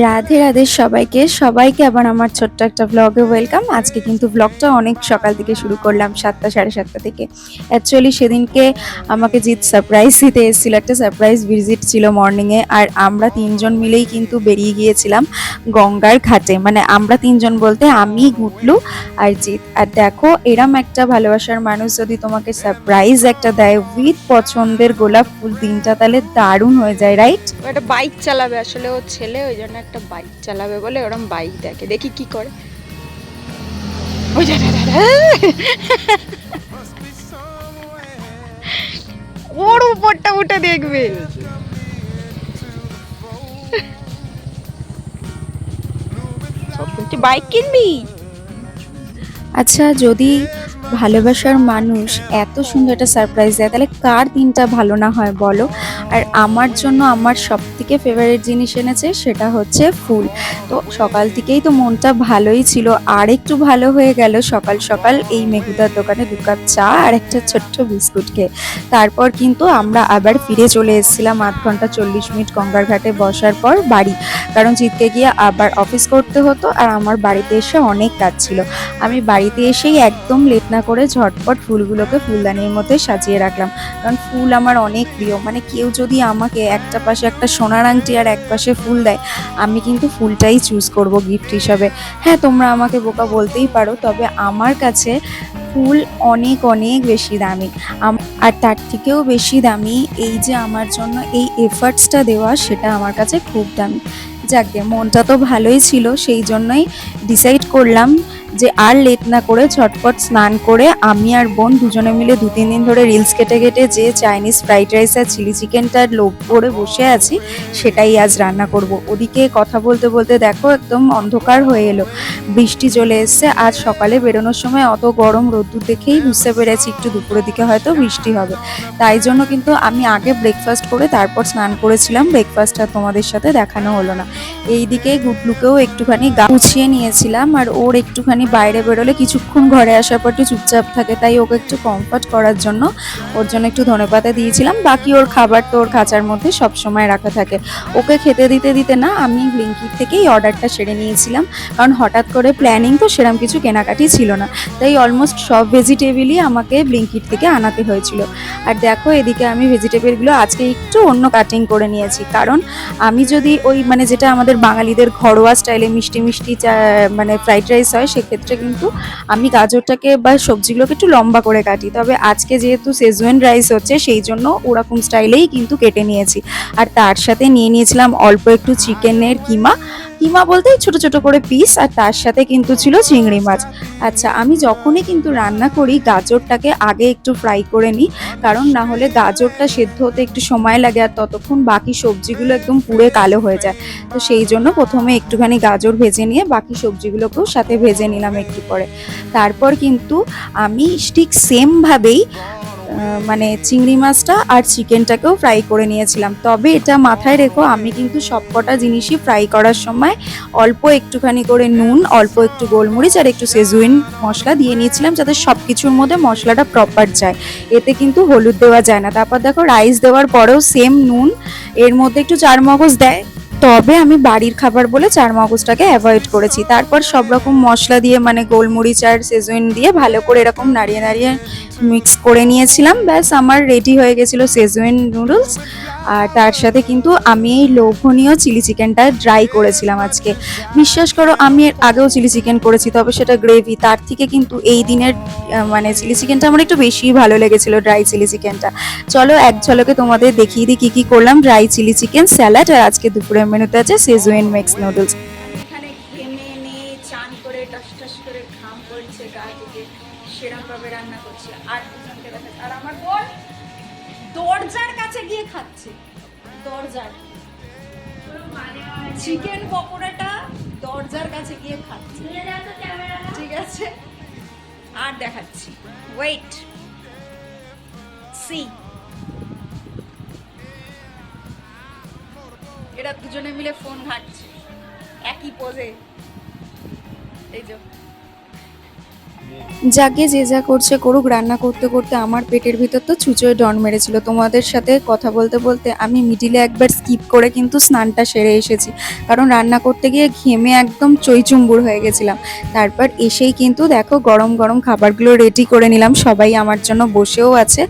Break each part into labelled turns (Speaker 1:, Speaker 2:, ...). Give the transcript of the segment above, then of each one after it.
Speaker 1: রাধে রাধে সবাইকে সবাইকে আবার আমার ছোট্ট একটা ব্লগে ওয়েলকাম। আজকে কিন্তু ব্লগটা অনেক সকাল থেকে শুরু করলাম, 7টা সাড়ে 7টা থেকে। অ্যাকচুয়ালি সেদিনকে আমাকে জিৎ সারপ্রাইজ দিতে এসেছিল, একটা সারপ্রাইজ ভিজিট ছিল মর্নিংয়ে। আর আমরা তিনজন মিলেই কিন্তু বেরিয়ে গিয়েছিলাম গঙ্গার ঘাটে। মানে আমরা তিনজন বলতে আমি, গুটলু আর জিৎ। আর দেখো, এরম একটা ভালোবাসার মানুষ যদি তোমাকে সারপ্রাইজ একটা দেয় উইথ পছন্দের গোলাপ ফুল, দিনটা তাহলে দারুণ হয়ে যায়, রাইট?
Speaker 2: একটা বাইক চালাবে, আসলে ও ছেলে, ওই জন্য একটা বাইক চালাবে বলে ওরম বাইক দেখে, দেখি কি করে। ওই ওর উপরটা উঠে দেখবে। তুই বাইক কিনবি?
Speaker 1: আচ্ছা, যদি ভালোবাসার মানুষ এত সুন্দর একটা সারপ্রাইজ দেয় তাহলে কার দিনটা ভালো না হয় বলো। আর আমার জন্য আমার সব থেকে ফেভারিট জিনিস এনেছে, সেটা হচ্ছে ফুল। তো সকাল থেকেই তো মনটা ভালোই ছিল, আর একটু ভালো হয়ে গেল সকাল সকাল এই মেঘুদার দোকানে 2 কাপ চা আর একটা ছোট্ট বিস্কুট খেয়ে। তারপর কিন্তু আমরা আবার ফিরে চলে এসেছিলাম 8 ঘন্টা 40 মিনিট গঙ্গার ঘাটে বসার পর বাড়ি। কারণ জিতকে গিয়ে আবার অফিস করতে হতো, আর আমার বাড়িতে এসে অনেক কাজ ছিল। আমি বাড়িতে এসেই একদম লেট না করে ঝটপট ফুলগুলোকে ফুলদানির মধ্যে সাজিয়ে রাখলাম। কারণ ফুল আমার অনেক প্রিয়। মানে কেউ যদি আমাকে একটা পাশে একটা সোনার আংটি আর এক পাশে ফুল দেয়, আমি কিন্তু ফুলটাই চুজ করব গিফট হিসাবে। হ্যাঁ, তোমরা আমাকে বোকা বলতেই পারো, তবে আমার কাছে ফুল অনেক অনেক বেশি দামি। আর তার থেকেও বেশি দামি এই যে আমার জন্য এই এফার্টসটা দেওয়া, সেটা আমার কাছে খুব দামি। যাকগে, মনটা তো ভালোই ছিল, সেই জন্যই ডিসাইড করলাম যে আর লেট না করে ঝটপট স্নান করে আমি আর বোন দুজনে মিলে 2-3 দিন ধরে রিলস কেটে কেটে যে চাইনিজ ফ্রাইড রাইস আর চিলি চিকেনটার লোভ করে বসে আছি, সেটাই আজ রান্না করব। ওদিকে কথা বলতে বলতে দেখো একদম অন্ধকার হয়ে এলো, বৃষ্টি চলে এসছে। আজ সকালে বেরোনোর সময় অত গরম রোদ্দুর দেখেই বুঝতে পেরেছি একটু দুপুরের দিকে হয়তো বৃষ্টি হবে। তাই জন্য কিন্তু আমি আগে ব্রেকফাস্ট করে তারপর স্নান করেছিলাম, ব্রেকফাস্টটা তোমাদের সাথে দেখানো হলো না। এইদিকে গুডলুকেও একটুখানি গা গুছিয়ে নিয়েছিলাম, আর ওর একটুখানি বাইরে বেরোলে কিছুক্ষণ ঘরে আসার পর একটু চুপচাপ থাকে, তাই ওকে একটু কমফর্ট করার জন্য ওর জন্য একটু ধনেপাতা দিয়েছিলাম। বাকি ওর খাবার তো ওর খাঁচার মধ্যে সবসময় রাখা থাকে। ওকে খেতে দিতে দিতে না আমি ব্লিঙ্কিট থেকেই অর্ডারটা সেরে নিয়েছিলাম, কারণ হঠাৎ করে প্ল্যানিং তো সেরকম কিছু কেনাকাটি ছিল না, তাই অলমোস্ট সব ভেজিটেবলই আমাকে ব্লিঙ্কিট থেকে আনাতে হয়েছিল। আর দেখো, এদিকে আমি ভেজিটেবলগুলো আজকে একটু অন্য কাটিং করে নিয়েছি, কারণ আমি যদি ওই মানে যেটা আমাদের বাঙালিদের ঘরোয়া স্টাইলে মিষ্টি মিষ্টি মানে ফ্রাইড রাইস হয়, সেক্ষেত্রে কিন্তু আমি গাজরটাকে বা সবজিগুলোকে একটু লম্বা করে কাটি। তবে আজকে যেহেতু সেজওয়ান রাইস হচ্ছে, সেই জন্য ওরকম স্টাইলেই কিন্তু কেটে নিয়েছি। আর তার সাথে নিয়ে নিয়েছিলাম অল্প একটু চিকেনের কিমা। কিমা বলতে ছোট ছোট করে পিস, আর তার সাথে কিন্তু ছিল চিংড়ি মাছ। আচ্ছা, আমি যখনই কিন্তু রান্না করি গাজরটাকে আগে একটু ফ্রাই করে নিই, কারণ না হলে গাজরটা সেদ্ধ হতে একটু সময় লাগে, আর ততক্ষণ বাকি সবজিগুলো একদম পুড়ে কালো হয়ে যায়। তো সেই জন্য প্রথমে একটুখানি গাজর ভেজে নিয়ে বাকি সবজিগুলোকেও সাথে ভেজে নিলাম একটু করে। তারপর কিন্তু আমি ঠিক সেমভাবেই মানে চিংড়ি মাছটা আর চিকেনটাকেও ফ্রাই করে নিয়েছিলাম। তবে এটা মাথায় রেখো, আমি কিন্তু সবকটা জিনিসই ফ্রাই করার সময় অল্প একটুখানি করে নুন, অল্প একটু গোলমরিচ আর একটু সেজুইন মশলা দিয়ে নিয়েছিলাম, যাতে সব কিছুর মধ্যে মশলাটা প্রপার যায়। এতে কিন্তু হলুদ দেওয়া যায় না। তারপর দেখো, রাইস দেওয়ার পরেও সেম নুন, এর মধ্যে একটু চারমগজ দেয়, তবে আমি বাড়ির খাবার বলে চারমগজটাকে অ্যাভয়েড করেছি। তারপর সব রকম মশলা দিয়ে মানে গোলমরিচ আর সেজুইন দিয়ে ভালো করে এরকম নাড়িয়ে নাড়িয়ে মিক্স করে নিয়েছিলাম। ব্যাস, আমার রেডি হয়ে গেছিলো সেজুইন নুডলস। আর তার সাথে কিন্তু আমি এই লোভনীয় চিলি চিকেনটা ড্রাই করেছিলাম আজকে। বিশ্বাস করো, আমি এর আগেও চিলি চিকেন করেছি, তবে সেটা গ্রেভি। তার থেকে কিন্তু এই দিনের মানে চিলি চিকেনটা আমার একটু বেশি ভালো লেগেছিলো, ড্রাই চিলি চিকেনটা। চলো এক ঝলকে তোমাদের দেখিয়ে দিই কী কী করলাম। ড্রাই চিলি চিকেন, স্যালাড, আর আজকে দুপুরের মেনুতে আছে সেজুইন মিক্স নুডলস।
Speaker 2: এখানে ঘেমে নিয়ে চান করে টস টস করে ঘাম পড়ছে গা থেকে, সেরকমভাবে রান্না করছি। আর দুজনকে দেখাচ্ছে, আর আমার বোন দরজার কাছে গিয়ে খাচ্ছে। দরজার চিকেন পকোড়াটা দরজার কাছে গিয়ে খাচ্ছে। ঠিক আছে, আর দেখাচ্ছি, ওয়েট সি। এরা দুজনে মিলে ফোন ঘাঁটছে একই পোজে। এই যে
Speaker 1: যাকে যে যা করছে করুক, রান্না করতে করতে আমার পেটের ভিতর তো ছুঁচোয় ডন মেরেছিল। তোমাদের সাথে কথা বলতে বলতে আমি মিডিলে একবার স্কিপ করে কিন্তু স্নানটা সেরে এসেছি, কারণ রান্না করতে গিয়ে ঘেমে একদম চইচুম্বুর হয়ে গেছিলাম। তারপর এসেই কিন্তু দেখো গরম গরম খাবারগুলো রেডি করে নিলাম, সবাই আমার জন্য বসেও আছে।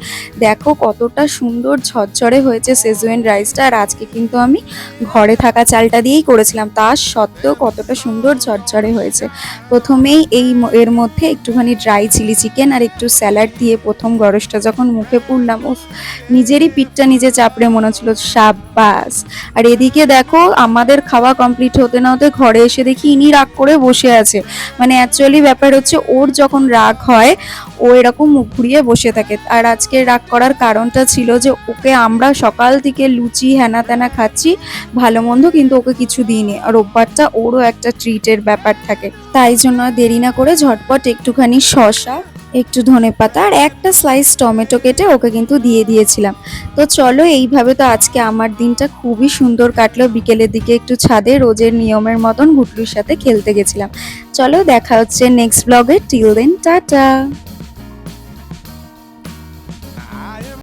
Speaker 1: দেখো কতটা সুন্দর ঝরঝরে হয়েছে সেজুয়েন রাইসটা, আর আজকে কিন্তু আমি ঘরে থাকা চালটা দিয়েই করেছিলাম, তা সত্ত্বেও কতটা সুন্দর ঝরঝরে হয়েছে। প্রথমেই এর মধ্যে একটুখানি ড্রাই চিলি চিকেন আর একটু স্যালাড দিয়ে প্রথম গরজটা যখন মুখে পুরলাম, উফ, নিজেরই পিঠটা নিজে চাপড়ে মনে হচ্ছিল সাব্বাস। আর এদিকে দেখো আমাদের খাওয়া কমপ্লিট হতে না হতে ঘরে এসে দেখি ইনি রাগ করে বসে আছে। মানে অ্যাকচুয়ালি ব্যাপার হচ্ছে ওর যখন রাগ হয় ও এরকম মুখ ঘুরিয়ে বসে থাকে। আর আজকে রাগ করার কারণটা ছিল যে ওকে আমরা সকাল থেকে লুচি হ্যানা ত্যানা খাচ্ছি ভালো মন্দ, কিন্তু ওকে কিছু দিইনি, আর রোববারটা ওরও একটা ট্রিটের ব্যাপার থাকে। তাই জন্য দেরি না করে ঝটপট একটুখানি শসা, একটু ধনেপাতা আর একটা স্লাইস টমেটো কেটে ওকে কিন্তু দিয়ে দিয়েছিলাম। তো চলো, এইভাবে তো আজকে আমার দিনটা খুবই সুন্দর কাটলো। বিকেলের দিকে একটু ছাদে রোজের নিয়মের মতন গুটলুর সাথে খেলতে গেছিলাম। চলো দেখা হচ্ছে নেক্সট ব্লগে, টিল দেন টাটা।